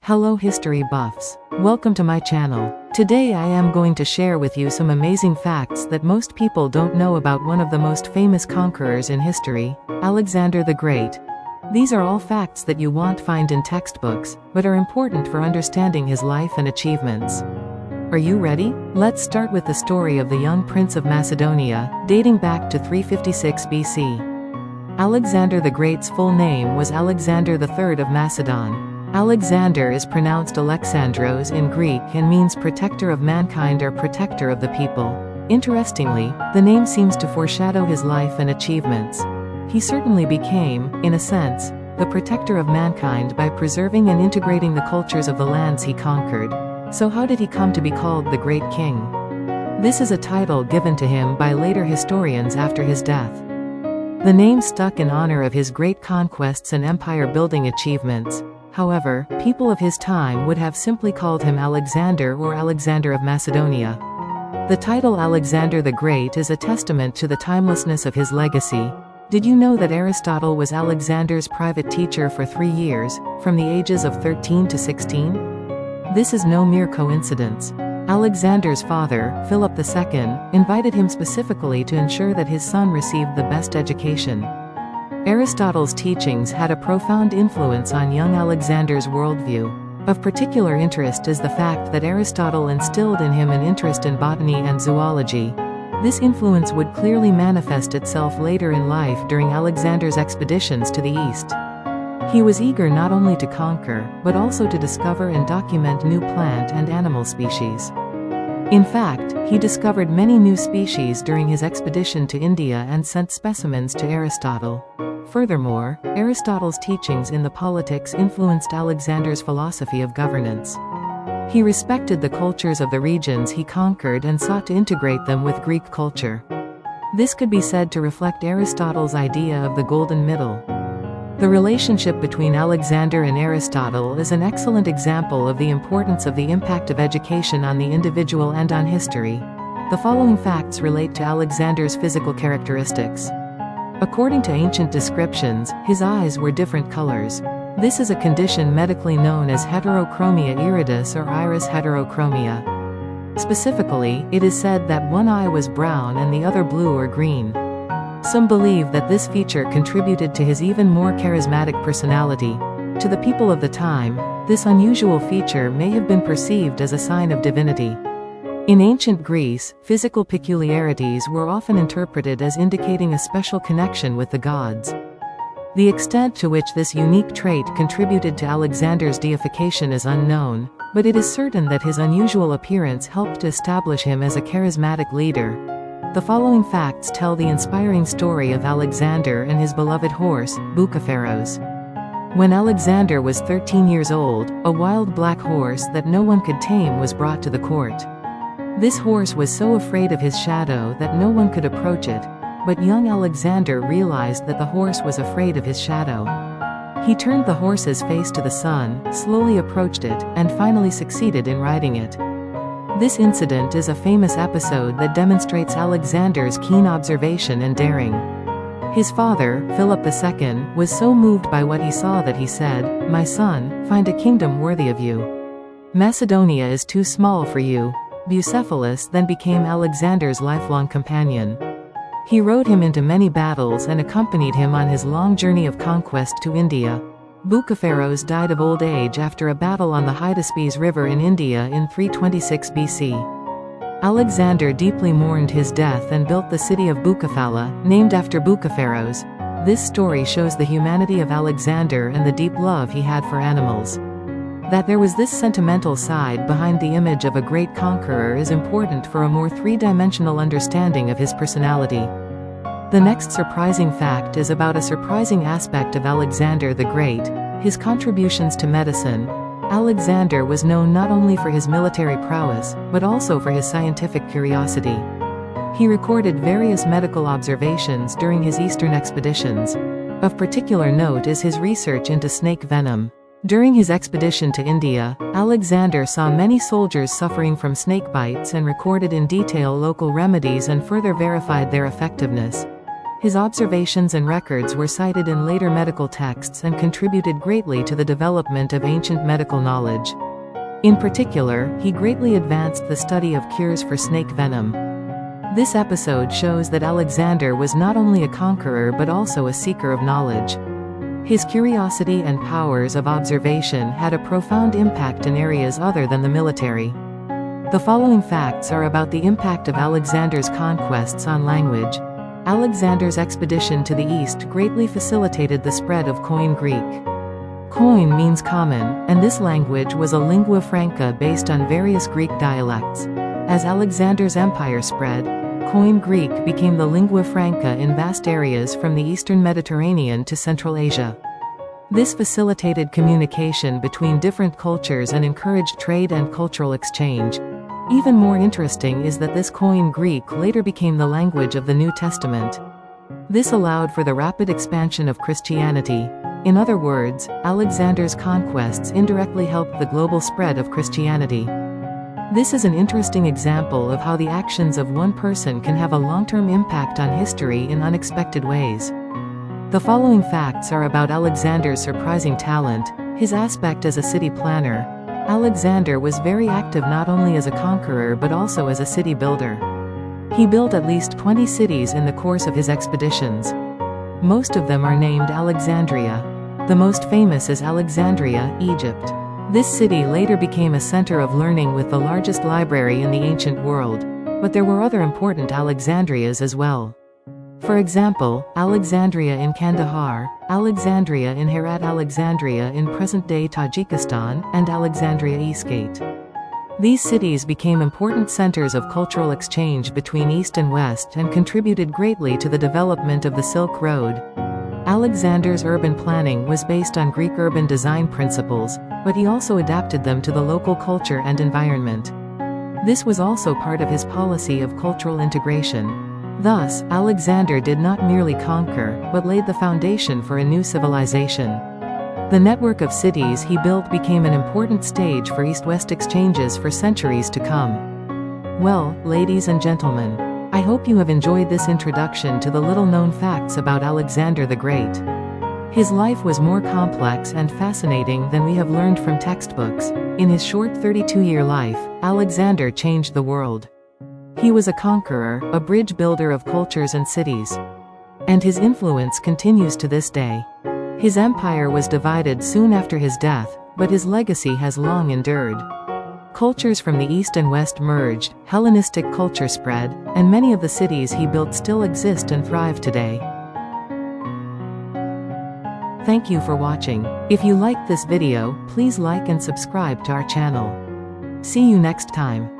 Hello history buffs. Welcome to my channel. Today I am going to share with you some amazing facts that most people don't know about one of the most famous conquerors in history, Alexander the Great. These are all facts that you won't find in textbooks, but are important for understanding his life and achievements. Are you ready? Let's start with the story of the young prince of Macedonia, dating back to 356 BC. Alexander the Great's full name was Alexander III of Macedon. Alexander is pronounced Alexandros in Greek and means protector of mankind or protector of the people. Interestingly, the name seems to foreshadow his life and achievements. He certainly became, in a sense, the protector of mankind by preserving and integrating the cultures of the lands he conquered. So how did he come to be called the Great King? This is a title given to him by later historians after his death. The name stuck in honor of his great conquests and empire-building achievements. However, people of his time would have simply called him Alexander or Alexander of Macedonia. The title Alexander the Great is a testament to the timelessness of his legacy. Did you know that Aristotle was Alexander's private teacher for 3 years, from the ages of 13 to 16? This is no mere coincidence. Alexander's father, Philip II, invited him specifically to ensure that his son received the best education. Aristotle's teachings had a profound influence on young Alexander's worldview. Of particular interest is the fact that Aristotle instilled in him an interest in botany and zoology. This influence would clearly manifest itself later in life during Alexander's expeditions to the east. He was eager not only to conquer, but also to discover and document new plant and animal species. In fact, he discovered many new species during his expedition to India and sent specimens to Aristotle. Furthermore, Aristotle's teachings in the politics influenced Alexander's philosophy of governance. He respected the cultures of the regions he conquered and sought to integrate them with Greek culture. This could be said to reflect Aristotle's idea of the golden middle. The relationship between Alexander and Aristotle is an excellent example of the importance of the impact of education on the individual and on history. The following facts relate to Alexander's physical characteristics. According to ancient descriptions, his eyes were different colors. This is a condition medically known as heterochromia iridis or iris heterochromia. Specifically, it is said that one eye was brown and the other blue or green. Some believe that this feature contributed to his even more charismatic personality. To the people of the time, this unusual feature may have been perceived as a sign of divinity. In ancient Greece, physical peculiarities were often interpreted as indicating a special connection with the gods. The extent to which this unique trait contributed to Alexander's deification is unknown, but it is certain that his unusual appearance helped to establish him as a charismatic leader. The following facts tell the inspiring story of Alexander and his beloved horse, Bucephalos. When Alexander was 13 years old, a wild black horse that no one could tame was brought to the court. This horse was so afraid of his shadow that no one could approach it, but young Alexander realized that the horse was afraid of his shadow. He turned the horse's face to the sun, slowly approached it, and finally succeeded in riding it. This incident is a famous episode that demonstrates Alexander's keen observation and daring. His father, Philip II, was so moved by what he saw that he said, "My son, find a kingdom worthy of you. Macedonia is too small for you." Bucephalus then became Alexander's lifelong companion. He rode him into many battles and accompanied him on his long journey of conquest to India. Bucephalos died of old age after a battle on the Hydaspes River in India in 326 BC. Alexander deeply mourned his death and built the city of Bucephala, named after Bucephalos. This story shows the humanity of Alexander and the deep love he had for animals. That there was this sentimental side behind the image of a great conqueror is important for a more three-dimensional understanding of his personality. The next surprising fact is about a surprising aspect of Alexander the Great, his contributions to medicine. Alexander was known not only for his military prowess, but also for his scientific curiosity. He recorded various medical observations during his eastern expeditions. Of particular note is his research into snake venom. During his expedition to India, Alexander saw many soldiers suffering from snake bites and recorded in detail local remedies and further verified their effectiveness. His observations and records were cited in later medical texts and contributed greatly to the development of ancient medical knowledge. In particular, he greatly advanced the study of cures for snake venom. This episode shows that Alexander was not only a conqueror but also a seeker of knowledge. His curiosity and powers of observation had a profound impact in areas other than the military. The following facts are about the impact of Alexander's conquests on language. Alexander's expedition to the east greatly facilitated the spread of Koine Greek. Koine means common, and this language was a lingua franca based on various Greek dialects. As Alexander's empire spread, Koine Greek became the lingua franca in vast areas from the eastern Mediterranean to Central Asia. This facilitated communication between different cultures and encouraged trade and cultural exchange. Even more interesting is that this Koine Greek later became the language of the New Testament. This allowed for the rapid expansion of Christianity. In other words, Alexander's conquests indirectly helped the global spread of Christianity. This is an interesting example of how the actions of one person can have a long-term impact on history in unexpected ways. The following facts are about Alexander's surprising talent, his aspect as a city planner. Alexander was very active not only as a conqueror but also as a city builder. He built at least 20 cities in the course of his expeditions. Most of them are named Alexandria. The most famous is Alexandria, Egypt. This city later became a center of learning with the largest library in the ancient world, but there were other important Alexandrias as well. For example, Alexandria in Kandahar, Alexandria in Herat, Alexandria in present-day Tajikistan, and Alexandria Iskat. These cities became important centers of cultural exchange between East and West and contributed greatly to the development of the Silk Road. Alexander's urban planning was based on Greek urban design principles, but he also adapted them to the local culture and environment. This was also part of his policy of cultural integration. Thus, Alexander did not merely conquer, but laid the foundation for a new civilization. The network of cities he built became an important stage for East-West exchanges for centuries to come. Well, ladies and gentlemen, I hope you have enjoyed this introduction to the little-known facts about Alexander the Great. His life was more complex and fascinating than we have learned from textbooks. In his short 32-year life, Alexander changed the world. He was a conqueror, a bridge builder of cultures and cities. And his influence continues to this day. His empire was divided soon after his death, but his legacy has long endured. Cultures from the East and West merged, Hellenistic culture spread, and many of the cities he built still exist and thrive today. Thank you for watching. If you liked this video, please like and subscribe to our channel. See you next time.